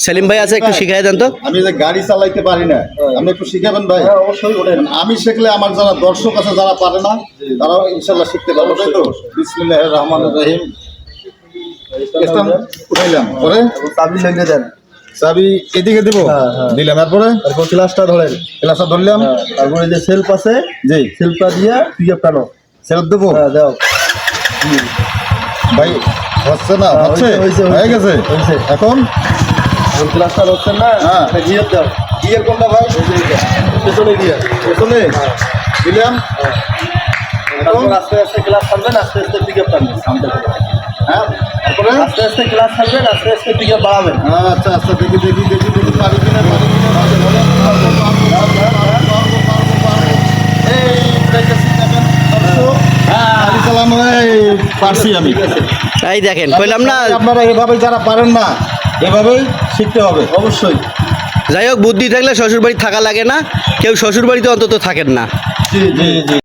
সেলিম ভাই আছে, একটু শিখাই দেন তো। আমি যে গাড়ি চালাইতে পারি না, আপনি একটু শিখাবেন ভাই? অবশ্যই ওঠেন। আমি শিখলে আমার যারা দর্শক আছে যারা পারে না তারাও ইনশাল্লাহ শিখতে পারবো, তাই তো? বিসমিল্লাহির রহমানির রহিম। ইসলাম উঠাইলাম, পরে চাবি লেগে দেন, চাবি এদিকে দেবো, দিলাম, এরপরে তারপর ক্লাসটা ধরেন, ক্লাসটা ধরলাম, তারপরে যে সেলফ আছে, জি সেলফটা দিয়ে পিকআপ টানো। সেলফ দেবো। দাও। ভাই হচ্ছে না? হচ্ছে, হয়ে গেছে। এখন ক্লাসটা ধরছেন না? হ্যাঁ। গিয়ার দাও। গিয়ার কোনটা ভাই? পেছনে গিয়ার। পেছনে দিলাম। তারপর আস্তে আস্তে ক্লাস ছাড়বেন, আস্তে আস্তে পিকআপ টানবেন সামনে থেকে। হ্যাঁ, তারপরে আস্তে আস্তে ক্লাস ছাড়বেন, আস্তে আস্তে পিকআপ বাড়াবেন। আচ্ছা আচ্ছা, দেখি দেখি দেখি দেখি পারি কিনা, পারি কিনা। এই ব্রেকের সিট নেবেন, গাড়ি চালানো পারছি আমি। এই দেখেন, কইলাম না। আপনারা এভাবে যারা পারেন না, এভাবেই শিখতে হবে অবশ্যই। যাই হোক, বুদ্ধি থাকলে শ্বশুর বাড়ি থাকা লাগে না, কেউ শ্বশুর বাড়িতে অন্তত থাকেন না। জি জি জি।